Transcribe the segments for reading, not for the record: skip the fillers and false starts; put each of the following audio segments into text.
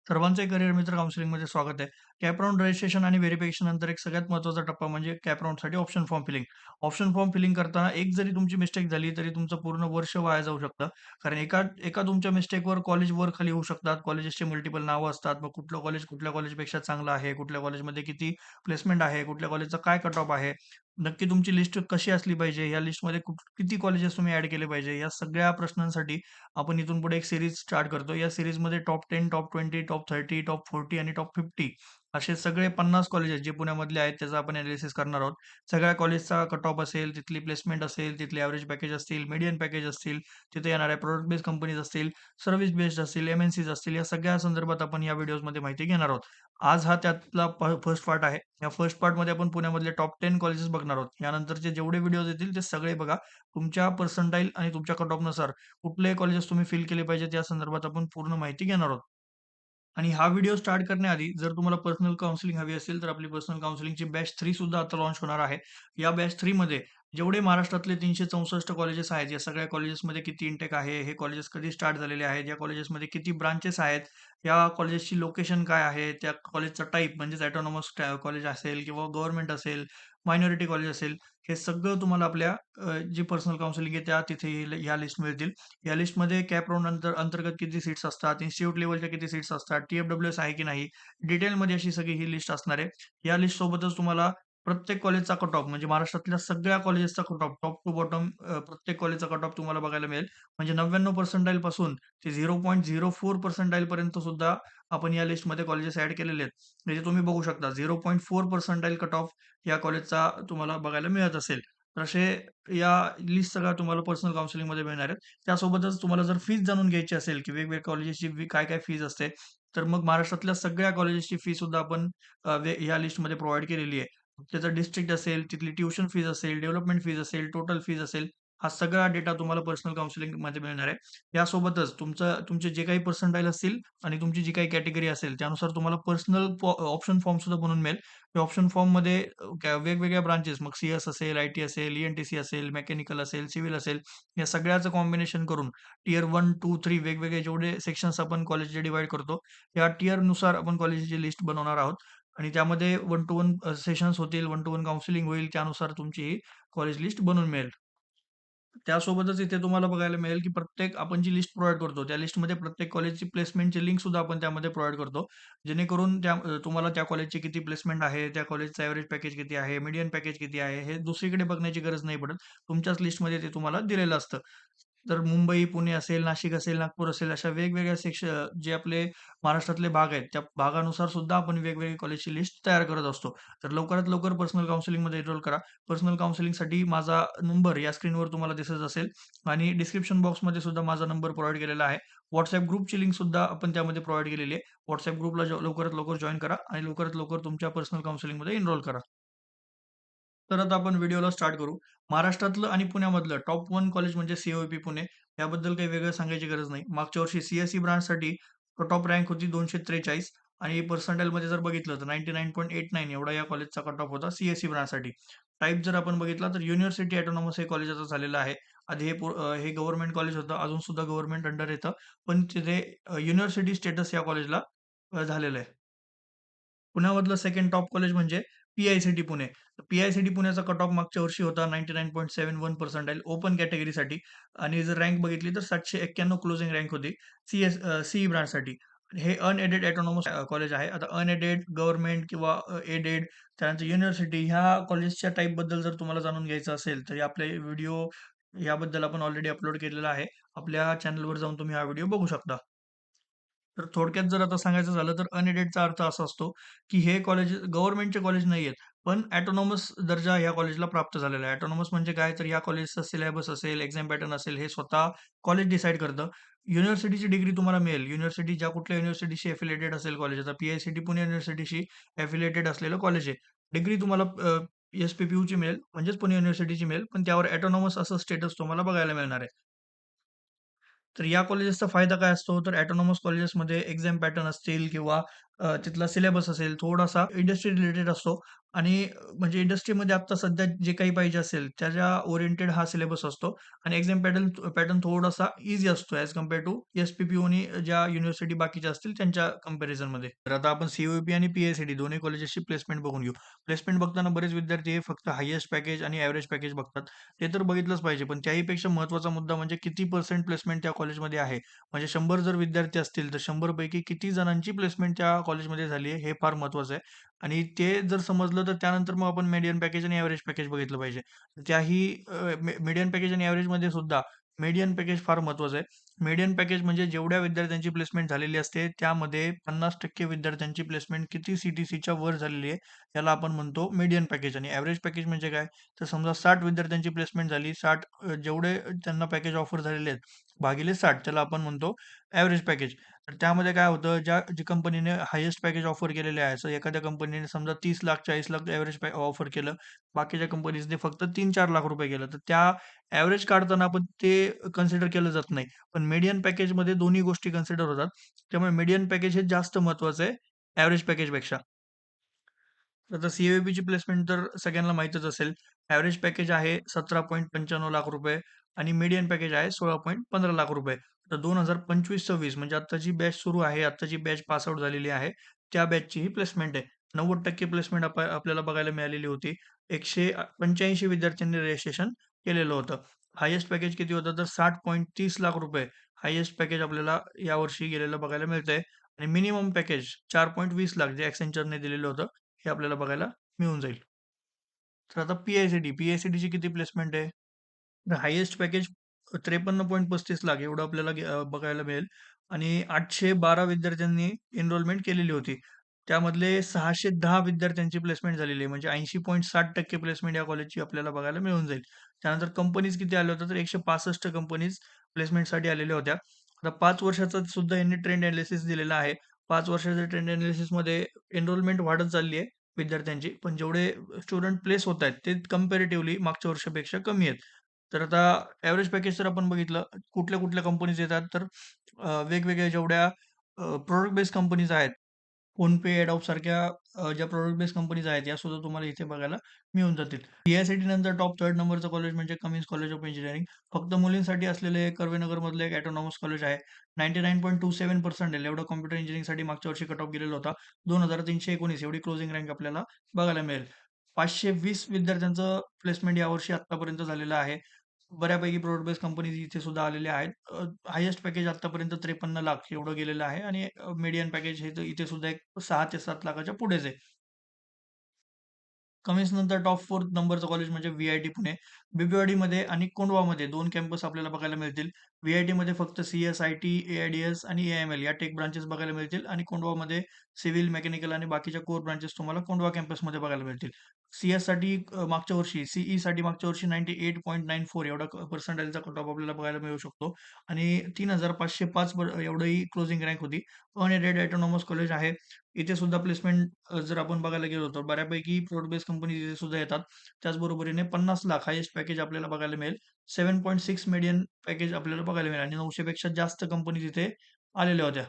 सर्वांचे करिअर मित्र काउन्सिलिंगमध्ये स्वागत आहे. कॅप राउंड रजिस्ट्रेशन आणि व्हेरिफिकेशन नंतर एक सगळ्यात महत्त्वाचा टप्पा म्हणजे कॅप राउंडसाठी option form filling. Option form filling करताना एक जरी तुमची मिस्टेक झाली, तरी तुमचं पूर्ण वर्ष वाया जाऊ शकतं. कारण एका एका तुमच्या मिस्टेकवर कॉलेज वर खाली होऊ शकतात. कॉलेजेसचे मल्टिपल नावं असतात. मग कुठलं कॉलेज कुठल्या कॉलेजपेक्षा चांगलं आहे, कुठल्या कॉलेजमध्ये किती प्लेसमेंट आहे, कुठल्या कॉलेजचा काय कट ऑफ आहे, नक्की तुमची लिस्ट कशी असली पाहिजे, या लिस्टमध्ये किती कॉलेजेस तुम्ही ॲड केले पाहिजे, या सगळ्या प्रश्नांसाठी आपण इथून पुढे एक सीरीज स्टार्ट करतो. या सीरीजमध्ये टॉप 10, टॉप 20, टॉप 30, टॉप 40 आणि टॉप 50 असे सगळे 50 कॉलेजेस जे पुण्यामधले आहेत त्याचं आपण एनालिसिस करणार आहोत. सगळ्या कॉलेजचा कट ऑफ असेल, तिथली प्लेसमेंट असेल, तिथले एव्हरेज पॅकेज असतील, मीडियन पॅकेज असतील, तिथे येणाऱ्या प्रॉडक्ट बेस्ड कंपनीज असतील, सर्व्हिस बेस्ड असतील, एम-एन-सीज असतील, या सगळ्या संदर्भात आपण या व्हिडिओजमध्ये माहिती घेणार आहोत. आज हा त्यातला फर्स्ट पार्ट आहे. या फर्स्ट पार्टमध्ये आपण पुण्यामधले टॉप 10 कॉलेजेस बघणार आहोत. यानंतरचे जेवढे व्हिडिओज येतील ते सगळे बघा. तुमच्या पर्सेंटाईल आणि तुमच्या कट ऑफनुसार कुठले कॉलेजेस तुम्ही फिल केले पाहिजेत या संदर्भात आपण पूर्ण माहिती घेणार आहोत. आणि हा व्हिडिओ स्टार्ट करण्याआधी जर तुम्हाला पर्सनल काउन्सिलिंग हवी असेल, तर आपली पर्सनल काउन्सिलिंगची बॅच 3 सुद्धा आता लॉन्च होणार आहे. या बॅच 3 मध्ये जेवढे महाराष्ट्रातले 364 कॉलेजेस आहेत, या सगळ्या कॉलेजेसमध्ये किती इंटेक आहे, हे कॉलेजेस कधी स्टार्ट झालेले आहेत, या कॉलेजेसमध्ये किती ब्रांचेस आहेत, या कॉलेजची लोकेशन काय आहे, त्या कॉलेजचा टाइप म्हणजेच ऑटोनॉमस कॉलेज असेल किंवा गव्हर्नमेंट असेल, मायनॉरिटी कॉलेज असेल, हे सगळं तुम्हाला आपल्या जी पर्सनल काउन्सिलिंग आहे त्या तिथे ह्या लिस्ट मिळतील. या लिस्टमध्ये कॅप राउंड अंतर्गत किती सीट्स असतात, इन्स्टिट्यूट लेव्हलच्या किती सीट्स असतात, टी-एफ-डब्ल्यू-एस आहे की नाही, डिटेलमध्ये अशी सगळी ही लिस्ट असणार आहे. या लिस्टसोबतच तुम्हाला प्रत्येक कॉलेजचा कट ऑफ म्हणजे महाराष्ट्रातल्या सगळ्या कॉलेजेसचा cut off top to bottom प्रत्येक कॉलेजचा कट ऑफ तुम्हाला बघायला मिळेल. म्हणजे 99 पर्सेंटाईल पासून ते 0.04 पर्सेंटाईल पर्यंत सुद्धा आपण या लिस्टमध्ये कॉलेजेस ॲड केलेले आहेत. म्हणजे तुम्ही बघू शकता 0.4 पर्सेंटाईल कट ऑफ या कॉलेजचा तुम्हाला बघायला मिळत असेल. तर असे या लिस्ट सगळ्या तुम्हाला पर्सनल काउन्सिलिंगमध्ये मिळणार आहेत. त्यासोबतच तुम्हाला जर फीस जाणून घ्यायची असेल, की वेगवेगळ्या कॉलेजेसची काय-काय फीज असते, तर मग महाराष्ट्रातल्या सगळ्या कॉलेजेसची फी सुद्धा आपण ह्या लिस्टमध्ये प्रोव्हाईड केलेली आहे. त्याचं डिस्ट्रिक्ट असेल, तिथली ट्युशन फीज असेल, डेव्हलपमेंट फीज असेल, टोटल फीज असेल, हा सगळा डेटा तुम्हाला पर्सनल काउन्सिलिंगमध्ये मिळणार आहे. यासोबतच तुमचे जे काही पर्सेंटाईल असतील आणि तुमची जी काही कॅटेगरी असेल, त्यानुसार तुम्हाला पर्सनल ऑप्शन फॉर्म सुद्धा बनवून मिळेल. त्या ऑप्शन फॉर्ममध्ये वेगवेगळ्या ब्रांचेस मग सी-एस असेल, आय-टी असेल, ई-एन-टी-सी असेल, मेकॅनिकल असेल, सिव्हिल असेल, या सगळ्याचं कॉम्बिनेशन करून टियर 1, 2, 3 वेगवेगळे जेवढे सेक्शन्स आपण कॉलेजचे डिव्हाईड करतो, या टियरनुसार आपण कॉलेजची लिस्ट बनवणार आहोत आणि त्यामध्ये 1 टू 1 सेशन्स होतील, 1 टू 1 काउन्सिलिंग होईल. त्यानुसार तुमची ही कॉलेज लिस्ट बनवून मिळेल. त्यासोबतच इथे तुम्हाला बघायला मिळेल, की प्रत्येक आपण जी लिस्ट प्रोव्हाईड करतो, त्या लिस्टमध्ये प्रत्येक कॉलेजची प्लेसमेंटची लिंक सुद्धा आपण त्यामध्ये प्रोव्हाईड करतो. जेणेकरून तुम्हाला त्या कॉलेजची किती प्लेसमेंट आहे, त्या कॉलेजचं एव्हरेज पॅकेज किती आहे, मीडियन पॅकेज किती आहे, हे दुसरीकडे बघण्याची गरज नाही पडत. तुमच्याच लिस्टमध्ये ते तुम्हाला दिलेलं असतं. तर मुंबई, पुणे असेल, नाशिक असेल, नागपूर असेल, अशा वेगवेगळ्या जे आपले महाराष्ट्रातले भाग आहेत, त्या भागानुसार सुद्धा आपण वेगवेगळ्या कॉलेजची लिस्ट तयार करत असतो. तर लवकरात लवकर पर्सनल काउन्सिलिंगमध्ये एनरोल करा. पर्सनल काउन्सिलिंगसाठी माझा नंबर या स्क्रीनवर तुम्हाला दिसत असेल आणि डिस्क्रिप्शन बॉक्समध्ये सुद्धा माझा नंबर प्रोव्हाईड केलेला आहे. WhatsApp ग्रुपची लिंक सुद्धा आपण त्यामध्ये प्रोव्हाईड केलेली आहे. WhatsApp ग्रुपला लवकरात लवकर जॉइन करा आणि लवकरात लवकर तुमच्या पर्सनल काउन्सिलिंगमध्ये एनरोल करा. तर आता आपण व्हिडिओला स्टार्ट करू. महाराष्ट्रातलं आणि पुण्यामधलं टॉप 1 कॉलेज म्हणजे सी पुणे. याबद्दल काही वेगळं सांगायची गरज नाही. मागच्या वर्षी सी ब्रांचसाठी कट ऑफ रँक होती 243 आणि पर्सेंटाइलमध्ये जर बघितलं तर 99.89 एवढा या कॉलेजचा कट ऑफ होता सी ब्रांचसाठी. टाइप जर आपण बघितला तर युनिव्हर्सिटी ऑटोनॉमस हे कॉलेज आता झालेलं आहे. आधी हे गव्हर्नमेंट कॉलेज होतं. अजून सुद्धा गव्हर्नमेंट अंडर येतं. पण तिथे युनिव्हर्सिटी स्टेटस या कॉलेजला झालेलं आहे. पुण्यामधलं सेकंड टॉप कॉलेज म्हणजे पी-आय-सी-टी पुणे. पी-आय-सी-टी पुण्याचा कट ऑफ मागच्या वर्षी होता 99.71 पर्सेंटाइल ओपन कॅटेगरीसाठी आणि जर रँक बघितली तर 791 क्लोजिंग रँक होती सी ब्रांचसाठी. हे अनएडेड ऑटोनॉमस कॉलेज आहे. आता अनएडेड, गव्हर्नमेंट किंवा एडेड त्यानंतर युनिव्हर्सिटी ह्या कॉलेजच्या टाइपबद्दल जर तुम्हाला जाणून घ्यायचं असेल, तर आपले व्हिडिओ याबद्दल आपण ऑलरेडी अपलोड केलेला आहे. आपल्या चॅनलवर जाऊन तुम्ही हा व्हिडिओ बघू शकता. तर थोडक्यात जर आता सांगायचं झालं तर अनएडेडचा अर्थ असा असतो, की हे कॉलेज गव्हर्नमेंटचे कॉलेज नाहीयेत. पण ऑटोनॉमस दर्जा या कॉलेजला प्राप्त झालेला आहे. ऑटोनॉमस म्हणजे काय? तर या कॉलेजचा सिलेबस असेल, एक्झाम पॅटर्न असेल, हे स्वतः कॉलेज डिसाईड करतं. युनिव्हर्सिटीची डिग्री तुम्हाला मिळेल. युनिव्हर्सिटी ज्या कुठल्या युनिव्हर्सिटीशी एफिलिएटेड असेल कॉलेज. आता पी-आय-सी-टी पुणे युनिव्हर्सिटीशी एफिलिएटेड असलेलं कॉलेज आहे. डिग्री तुम्हाला एस-पी-पी-यूची मिळेल म्हणजेच पुणे युनिव्हर्सिटीची मिळेल. पण त्यावर ऑटोनॉमस असं स्टेटस तुम्हाला बघायला मिळणार आहे. तर या कॉलेजेसचा फायदा काय असतो? तर ऑटोनॉमस कॉलेजेसमध्ये एक्झाम पॅटर्न असतील किंवा तिथला सिलेबस असेल थोडासा इंडस्ट्री रिलेटेड असतो आणि म्हणजे इंडस्ट्रीमध्ये आता सध्या जे काही पाहिजे असेल त्याच्या ओरिएंटेड हा सिलेबस असतो आणि एक्झाम पॅटर्न पॅटर्न थोडासा ईझी असतो ॲज कंपेअर टू एस-पी-पी आणि ज्या युनिव्हर्सिटी बाकीच्या असतील त्यांच्या कंपॅरिझनमध्ये. तर आता आपण सी आणि पी दोन्ही कॉलेजेसची प्लेसमेंट बघून घेऊ. प्लेसमेंट बघताना बरेच विद्यार्थी हे फक्त हायेस्ट पॅकेज आणि एव्हरेज पॅकेज बघतात. ते तर बघितलंच पाहिजे. पण त्याहीपेक्षा महत्त्वाचा मुद्दा म्हणजे किती पर्सेंट प्लेसमेंट त्या कॉलेजमध्ये आहे. म्हणजे 100 जर विद्यार्थी असतील, तर 100 पैकी किती जणांची प्लेसमेंट त्या कॉलेजमध्ये झाली आहे, हे फार महत्त्वाचं आहे. आणि ते जर समजलं, तर त्यानंतर मग आपण मीडियन पॅकेज आणि एव्हरेज पॅकेज बघितलं पाहिजे. त्याही मीडियन पॅकेज आणि एव्हरेजमध्ये सुद्धा मीडियन पॅकेज फार महत्त्वाचं आहे. मीडियन पॅकेज म्हणजे जेवढ्या विद्यार्थ्यांची प्लेसमेंट झालेली असते, त्यामध्ये 50% विद्यार्थ्यांची प्लेसमेंट किती सी-टी-सीच्या वर झालेली आहे, याला आपण म्हणतो मीडियन पॅकेज. आणि एव्हरेज पॅकेज म्हणजे काय? तर समजा 60 विद्यार्थ्यांची प्लेसमेंट झाली, 60 जेवढे त्यांना पॅकेज ऑफर झालेले आहेत, भागिले 60 त्याला आपण म्हणतो एव्हरेज पॅकेज. तर त्यामध्ये काय होतं, जी कंपनीने हायेस्ट पॅकेज ऑफर केलेले आहे, सो एखाद्या कंपनीने समजा 30,00,000 40,00,000 एव्हरेज ऑफर केलं, बाकीच्या कंपनीजने फक्त 3-4 लाख रुपये केलं. तर त्या एव्हरेज काढताना आपण ते कन्सिडर केलं जात नाही. पण मीडियन पॅकेजमध्ये दोन्ही गोष्टी कन्सिडर होतात. त्यामुळे मीडियन पॅकेज हे जास्त महत्त्वाचं आहे एव्हरेज पॅकेजपेक्षा. आता सी-यू-बी-ची प्लेसमेंट तर सगळ्यांना माहीतच असेल. एव्हरेज पॅकेज आहे 17.95 लाख रुपये आणि मीडियन पॅकेज आहे 16.15 लाख रुपये. तर 2025-26 म्हणजे आता जी बॅच सुरू आहे, आता जी बॅच पास आउट झालेली आहे, त्या बॅचची ही प्लेसमेंट आहे. 90% प्लेसमेंट आपल्याला बघायला मिळालेली होती. 185 विद्यार्थ्यांनी रजिस्ट्रेशन केलेलं होतं. हायेस्ट पॅकेज किती होतं तर 60.30 लाख रुपये हायेस्ट पॅकेज आपल्याला यावर्षी गेलेलं बघायला मिळतंय आणि मिनिमम पॅकेज 4.20 लाख जे Accentureने दिलेलं होतं, हे आपल्याला बघायला मिळून जाईल. तर आता पी-आय-सी-टी, किती प्लेसमेंट आहे? तर हायेस्ट पॅकेज 53.35 लाख एवढं आपल्याला बघायला मिळेल आणि 812 विद्यार्थ्यांनी एनरोलमेंट केलेली होती. त्यामधले 610 विद्यार्थ्यांची प्लेसमेंट झालेली आहे. म्हणजे 80.60% प्लेसमेंट या कॉलेजची आपल्याला बघायला मिळून जाईल. त्यानंतर कंपनीज किती आल्या होत्या, तर 165 कंपनीज प्लेसमेंटसाठी आलेल्या होत्या. आता 5 वर्षाचा सुद्धा यांनी ट्रेंड एनालिसिस दिलेला आहे. 5 वर्षाच्या ट्रेंड एनालिसिसमध्ये एनरोलमेंट वाढत चालली आहे विद्यार्थ्यांची. पण जेवढे स्टुडंट प्लेस होत आहेत, ते कंपॅरेटिव्हली मागच्या वर्षापेक्षा कमी आहेत. तर आता एव्हरेज पॅकेज जर आपण बघितलं, कुठल्या-कुठल्या कंपनीज येतात, तर वेगवेगळ्या जेवढ्या प्रॉडक्ट बेस्ड कंपनीज आहेत, फोनपे, Adobe सारख्या ज्या प्रॉडक्ट बेस्ड कंपनीज आहेत, यासुद्धा तुम्हाला इथे बघायला मिळून जातील. पी-आय-सी-टी नंतर टॉप 3rd नंबरचं कॉलेज म्हणजे कमिन्स कॉलेज ऑफ इंजिनिअरिंग. फक्त मुलींसाठी असलेले कर्वेनगरमधलं एक ऑटोनॉमस कॉलेज आहे. 99.27 पर्सेंटाइल एवढा कॉम्प्युटर इंजिनिअरिंगसाठी मागच्या वर्षी कट ऑफ गेलेला होता. 2,319 एवढी क्लोजिंग रँक आपल्याला बघायला मिळेल. 520 विद्यार्थ्यांचं प्लेसमेंट यावर्षी आत्तापर्यंत झालेलं आहे. बऱ्यापैकी प्रॉडक्ट बेस्ड कंपनीज इथे सुद्धा आलेल्या आहेत. हायेस्ट पॅकेज आत्तापर्यंत 53 लाख एवढं गेलेलं आहे आणि मीडियन पॅकेज हे तर इथे सुद्धा एक 6 ते 7 लाखाच्या पुढेच आहे. कमिन्स नंतर टॉप 4th नंबरचं कॉलेज म्हणजे व्ही-आय-टी पुणे. बिबवेवाडीमध्ये आणि कोंढवामध्ये 2 कॅम्पस आपल्याला बघायला मिळतील. व्ही-आय-टीमध्ये फक्त सी-एस, आय-टी, ए-आय-डी-एस आणि ए-एम-एल या टेक ब्रांचेस बघायला मिळतील आणि कोंढवामध्ये सिव्हिल, मेकॅनिकल आणि बाकीच्या कोर ब्रांचेस तुम्हाला कोंढवा कॅम्पसमध्ये बघायला मिळतील. सी-एससाठी मागच्या वर्षी, सीईसाठी मागच्या वर्षी 98.94 एवढा पर्सेंटाइलचा कट ऑफ आपल्याला बघायला मिळू शकतो आणि 3,505 एवढी क्लोजिंग रँक होती. अनएडेड ऑटोनॉमस कॉलेज आहे. इथे सुद्धा प्लेसमेंट जर आपण बघायला गेलो तर बऱ्यापैकी फ्रॉड बेस्ड कंपनीज इथे सुद्धा येतात. त्याचबरोबरीने 50 लाख हायेस्ट पॅकेज आपल्याला बघायला मिळेल. 7.6 मिलियन पॅकेज आपल्याला बघायला मिळेल आणि 900 पेक्षा जास्त कंपनीज इथे आलेल्या होत्या.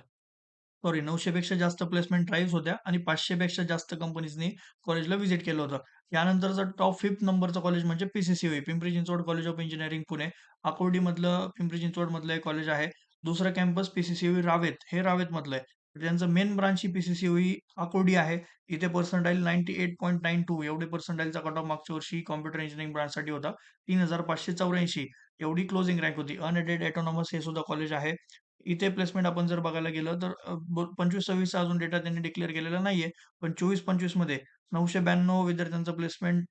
सॉरी 900 पेक्षा जास्त प्लेसमेंट ड्राईव्हज होत्या आणि 500 पेक्षा जास्त कंपनीजनी कॉलेजला व्हिजिट केलं होतं. यानंतरचा टॉप 5th नंबरचा कॉलेज म्हणजे PCCV Pimpri Chinchwad college of engineering Pune. आकुर्डीमधलं पिंपरी चिंचवडमधलं एक कॉलेज आहे. दुसरं कॅम्पस पी-सी-सी-व्ही रावेत, हे रावेतमधलं आहे. त्यांचं मेन ब्रांच ही पी-सी-सी-व्ही आकुर्डी आहे. इथे पर्सेंटाइल 98.92 एवढे पर्सेंटाइलचा कट ऑफ मागच्या वर्षी कॉम्प्युटर इंजिनिअरिंग ब्रांचसाठी होता. 3,584 एवढी क्लोजिंग रँक होती. अनएडेड ऑटोनॉमस हे सुद्धा कॉलेज आहे. इथे प्लेसमेंट आपण जर बघायला गेलं तर 25-26 चा अजून डेटा त्यांनी डिक्लेअर केलेला नाहीये. पण 24-25 मध्ये 992 विद्यार्थ्यांचं प्लेसमेंट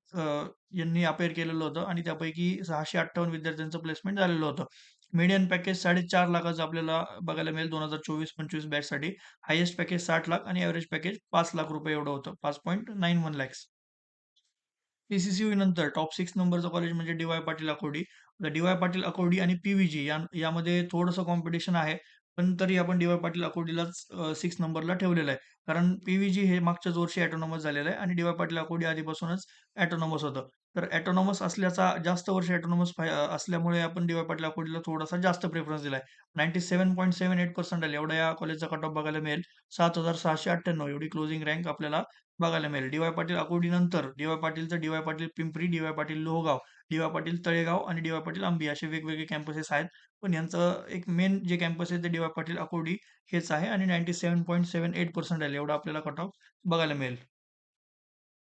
यांनी अपेअर केलेलं होतं आणि त्यापैकी 658 विद्यार्थ्यांचं प्लेसमेंट झालेलं होतं. मीडियन पॅकेज 4.5 लाखाचं आपल्याला बघायला मिळेल 2024-25 बॅचसाठी. हायेस्ट पॅकेज 60 लाख आणि एव्हरेज पॅकेज 5 लाख रुपये एवढं होतं. 5.91 लॅक्स. पी-सी-सी-व्ही नंतर टॉप 6 नंबरचं कॉलेज म्हणजे डी-वाय पाटील अकोडी. तर डी-वाय पाटील अकोडी आणि पी-व्ही-जी यामध्ये थोडंसं कॉम्पिटिशन आहे. पण तरी आपण डी-वाय पाटील अकोडीलाच 6 नंबरला ठेवलेलं आहे. कारण पी-व्ही-जी हे मागच्याच वर्षी ऑटोनॉमस झालेलं आहे आणि डी-वाय पाटील अकोडी आधीपासूनच ऑटोनॉमस होतं. तर ऑटोनॉमस असल्याचा जास्त वर्ष असल्यामुळे आपण डी-वाय पाटील अकोडीला थोडासा जास्त प्रेफरन्स दिलाय. 97.78% आले एवढा या कॉलेजचा कट ऑफ बघायला मिळेल. 7,698 एवढी क्लोजिंग रँक आपल्याला बघायला मिळेल. डी-वाय पाटील अकोडी नंतर डी-वाय पाटीलचं DY Patil Pimpri, DY Patil Lohgaon, DY Patil Talegaon आणि डी-वाय पाटील अंबी असे वेगवेगळे कॅम्पसेस आहेत. पण यांचं एक मेन जे कॅम्पस आहे ते डी-वाय पाटील अकोडी हेच आहे आणि 97.78% आले एवढा आपल्याला कट ऑफ बघायला मिळेल.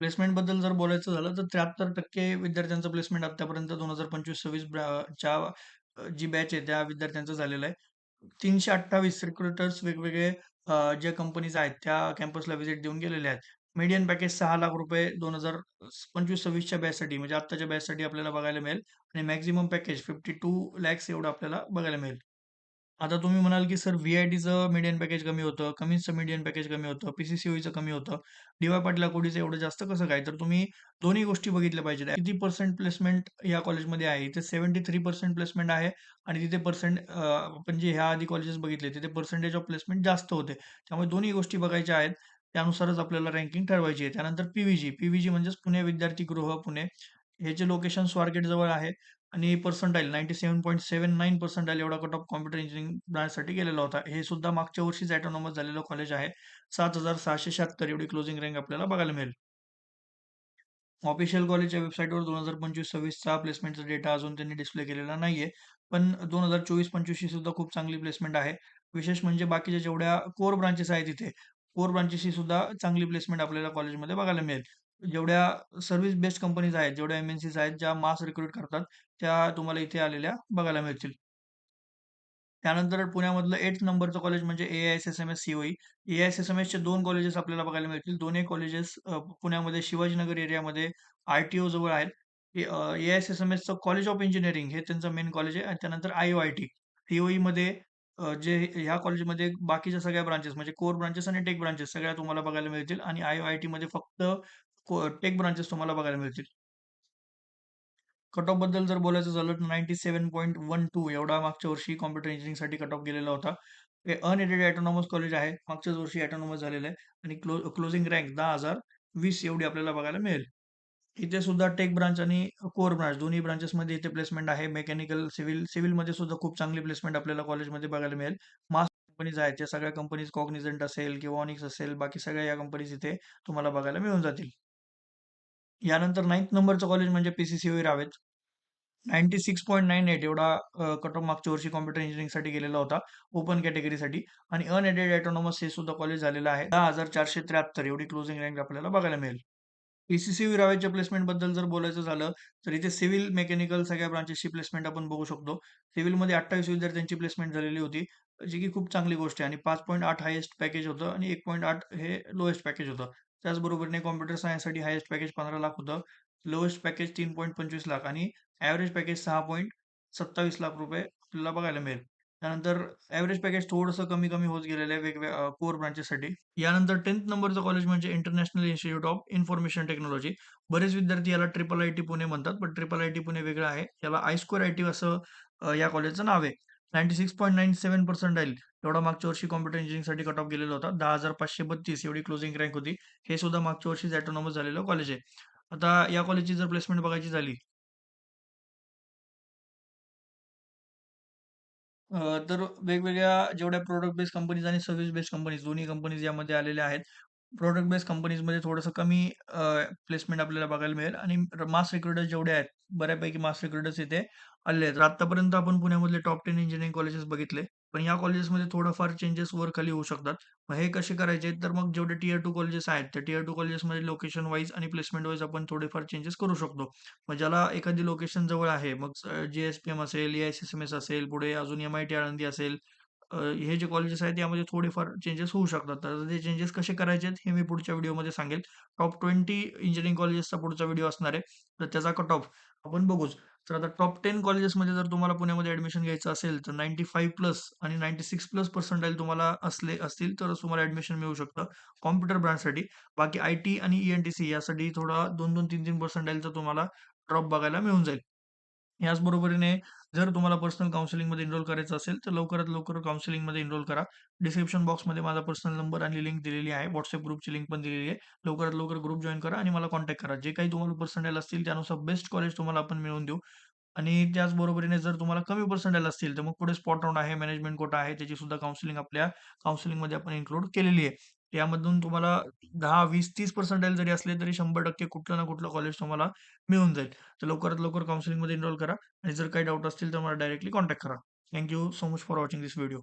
प्लेसमेंटबद्दल जर बोलायचं झालं तर 73% विद्यार्थ्यांचं प्लेसमेंट आत्तापर्यंत 2025-26 च्या जी बॅच आहे त्या विद्यार्थ्यांचं झालेलं आहे. 328 रिक्रुटर्स वेगवेगळे ज्या कंपनीज आहेत त्या कॅम्पसला व्हिजिट देऊन गेलेले आहेत. मीडियन पॅकेज ₹6,00,000 2025-26 च्या बॅचसाठी म्हणजे आत्ताच्या बॅचसाठी आपल्याला बघायला मिळेल आणि मॅक्सिमम पॅकेज 52 लॅक्स एवढं आपल्याला बघायला मिळेल. आता तुम्ही म्हणाल, की सर व्ही-आय-टीचं मीडियन पॅकेज कमी होतं, कमिन्सचं मीडियन पॅकेज कमी होतं, पी-सी-सी-ओईचं कमी होतं, डी-वाय पाटील अकोडीचं एवढं जास्त कसं काय? तर तुम्ही दोन्ही गोष्टी बघितल्या पाहिजेत. किती पर्सेंट प्लेसमेंट या कॉलेजमध्ये आहे? इथे 73% प्लेसमेंट आहे आणि तिथे आपण जे ह्या आधी कॉलेजेस बघितले तिथे पर्सेंटेज ऑफ प्लेसमेंट जास्त होते. त्यामुळे दोन्ही गोष्टी बघायच्या आहेत. त्यानुसारच आपल्याला रँकिंग ठरवायची आहे. त्यानंतर पी-व्ही-जी म्हणजेच पुणे विद्यार्थी गृह पुणे. हे जे लोकेशन स्वारगेट जवळ आहे आणि पर्सेंटाइल 97.79% एवढा कट ऑफ कॉम्प्युटर इंजिनिअरिंग ब्रांचसाठी गेलेला होता. हे सुद्धा मागच्या वर्षीच ऑटोनॉमस झालेलं कॉलेज आहे. 7,676 एवढी क्लोजिंग रँक आपल्याला बघायला मिळेल. ऑफिशियल कॉलेजच्या वेबसाईटवर 2025-26 चा प्लेसमेंटचा डेटा अजून त्यांनी डिस्प्ले केलेला नाहीये. पण 2024-25 ची सुद्धा खूप चांगली प्लेसमेंट आहे. विशेष म्हणजे बाकीच्या जेवढ्या कोर ब्रांचेस आहेत इथे, कोर ब्रांचेसची सुद्धा चांगली प्लेसमेंट आपल्याला कॉलेजमध्ये बघायला मिळेल. जेवढ्या सर्व्हिस बेस्ड कंपनीज आहेत, जेवढ्या एम-एन-सीज आहेत, ज्या मास रिक्रूट करतात, त्या तुम्हाला इथे आलेल्या बघायला मिळतील. त्यानंतर पुण्यामधलं 8th नंबरचं कॉलेज म्हणजे ए-आय-एस-एस-एम-एस सीओई. ए-आय-एस-एस-एम-एसचे 2 कॉलेजेस आपल्याला बघायला मिळतील. दोन्ही कॉलेजेस पुण्यामध्ये शिवाजीनगर एरियामध्ये आर-टी-ओ जवळ आहेत. ए-आय-एस-एस-एम-एसचं कॉलेज ऑफ इंजिनिअरिंग हे त्यांचं मेन कॉलेज आहे आणि त्यानंतर आय-ओ-आय-टी. सीओईमध्ये जे ह्या कॉलेजमध्ये बाकीच्या सगळ्या ब्रांचेस म्हणजे कोर ब्रांचेस आणि टेक ब्रांचेस सगळ्या तुम्हाला बघायला मिळतील आणि आय-ओ-आय-टीमध्ये फक्त टेक ब्रांचेस तुम्हाला बघायला मिळतील. कट ऑफ बद्दल जर बोलायचं झालं तर 97.12 एवढा मागच्या वर्षी कॉम्प्युटर इंजिनिअरिंगसाठी कट ऑफ गेलेला होता. हे अनएडेड ऑटोनॉमस कॉलेज आहे. मागच्याच वर्षी ऑटोनॉमस झालेलं आहे आणि क्लोजिंग रँक 10,020 एवढी आपल्याला बघायला मिळेल. इथे सुद्धा टेक ब्रांच आणि कोर ब्रांच दोन्ही ब्रांचेसमध्ये इथे प्लेसमेंट आहे. मेकॅनिकल, सिव्हिलमध्ये सुद्धा खूप चांगली प्लेसमेंट आपल्याला कॉलेजमध्ये बघायला मिळेल. मास कंपनीज आहेत, त्या सगळ्या कंपनीज कॉग्निझंट असेल किंवा ऑनिक्स असेल, बाकी सगळ्या या कंपनीज इथे तुम्हाला बघायला मिळून जातील. यानंतर 9th नंबरचं कॉलेज म्हणजे पी-सी-सी-ओई रावेत. 96.98 एवढा कट ऑफ मागच्या वर्षी कॉम्प्युटर इंजिनिअरिंगसाठी गेलेला होता, ओपन कॅटेगरीसाठी आणि अनएडेड ऑटोनॉमस हे सुद्धा कॉलेज झालेलं आहे. 10,473 एवढी क्लोजिंग रँक आपल्याला बघायला मिळेल. पी-सी-सी रावेच्या प्लेसमेंटबद्दल जर बोलायचं झालं, तर इथे सिव्हिल, मेकॅनिकल सगळ्या ब्रांचेसची प्लेसमेंट आपण बघू शकतो. सिव्हिलमध्ये 28 विद्यार्थ्यांची प्लेसमेंट झालेली होती, जी की खूप चांगली गोष्ट आहे आणि 5.8 हायेस्ट पॅकेज होतं आणि 1.8 हे लोएस्ट पॅकेज होतं. त्याचबरोबरीने कॉम्प्युटर सायन्ससाठी हायेस्ट पॅकेज 15 लाख होतं. लोएस्ट पॅकेज 3.25 लाख आणि ॲव्हरेज पॅकेज 6.27 लाख रुपये आपल्याला बघायला मिळेल. त्यानंतर ॲव्हरेज पॅकेज थोडंसं कमी-कमी होत गेलेलं आहे वेगवेगळ्या कोर ब्रांचेससाठी. यानंतर 10th नंबरचं कॉलेज म्हणजे international institute of information technology. बरेच विद्यार्थी याला ट्रिपल आय-टी पुणे म्हणतात, पण ट्रिपल आय-टी पुणे वेगळं आहे. याला आय-स्क्वेअर आय-टी असं या कॉलेजचं नाव आहे. 96.97% एवढा मागच्या वर्षी कॉम्प्युटर इंजिनिअरिंगसाठी कट ऑफ गेलेला होता. 10,532 एवढी क्लोजिंग रँक होती. हे सुद्धा मागच्या वर्षीच ऑटोनॉमस झालेलं कॉलेज आहे. आता या कॉलेजची जर प्लेसमेंट बघायची झाली तर वेगवेगळ्या जेवढ्या प्रॉडक्ट बेस्ड कंपनीज आणि सर्व्हिस बेस्ड कंपनीज दोन्ही कंपनीज यामध्ये आलेल्या आहेत. प्रॉडक्ट बेस्ड कंपनीजमध्ये थोडंसं कमी प्लेसमेंट आपल्याला बघायला मिळेल आणि मास रिक्रुटर्स जेवढे आहेत, बऱ्यापैकी मास रिक्रुटर्स इथे आलेले आहेत. तर आत्तापर्यंत आपण पुण्यामधले टॉप 10 इंजिनिअरिंग कॉलेजेस बघितले. पण या कॉलेजेसमध्ये थोडंफार चेंजेस वर-खाली होऊ शकतात. मग हे कसे करायचे? तर मग जेवढे टियर 2 कॉलेजेस आहेत, त्या टियर 2 कॉलेजेसमध्ये लोकेशन वाईज आणि प्लेसमेंट वाईज आपण थोडेफार चेंजेस करू शकतो. मग ज्याला एखादी लोकेशन जवळ आहे, मग जे-एस-पी-एम असेल, ए-आय-एस-एस-एम-एस असेल, पुढे अजून एम-आय-टी आळंदी असेल, हे जे कॉलेजेस आहेत यामध्ये थोडेफार चेंजेस होऊ शकतात. तर ते चेंजेस कसे करायचे आहेत हे मी पुढच्या व्हिडिओमध्ये सांगेल. टॉप 20 इंजिनिअरिंग कॉलेजेसचा पुढचा व्हिडिओ असणार आहे. तर त्याचा कट ऑफ आपण बघूच. तर आता टॉप 10 कॉलेजेसमध्ये जर तुम्हाला पुण्यामध्ये ॲडमिशन घ्यायचं असेल तर 95 प्लस आणि 96 प्लस पर्सेंटाइल तुम्हाला असतील तरच तुम्हाला ॲडमिशन मिळू शकतं कॉम्प्युटर ब्रांचसाठी. बाकी आय-टी आणि ई-एन-टी-सी यासाठी थोडा 2-2, 3-3 पर्सेंटाइलचा तुम्हाला ड्रॉप बघायला मिळून जाईल. याच बरोबरीने जर तुम्हाला पर्सनल काउन्सिलिंगमध्ये एनरोल करायचं असेल, तर लवकरात लवकर काउन्सिलिंगमध्ये एनरोल करा. डिस्क्रिप्शन बॉक्समध्ये माझा पर्सनल नंबर आणि लिंक दिलेली आहे. WhatsApp ग्रुपची लिंक पण दिलेली आहे. लवकरात लवकर ग्रुप जॉइन करा आणि मला कॉन्टॅक्ट करा. जे काही तुम्हाला पर्सेंटाइल असतील त्यानुसार बेस्ट कॉलेज तुम्हाला आपण मिळवून देऊ. आणि त्याच बरोबरीने जर तुम्हाला कमी पर्सेंटाइल असतील, तर मग पुढे स्पॉट राउंड आहे, मॅनेजमेंट कोटा आहे. त्याची सुद्धा काउन्सिलिंग आपल्या काउन्सिलिंगमध्ये आपण इन्क्लूड केलेली आहे. यामधून तुम्हाला 10, 20, 30 पर्सेंटाइल जरी असले, तरी 100% कुठलं ना कुठलं कॉलेज तुम्हाला मिळून जाईल. तर लवकरात लवकर काउन्सिलिंगमध्ये एनरोल करा आणि जर काही डाऊट असतील, तर मला डायरेक्टली कॉन्टॅक्ट करा. Thank so much for watching this video.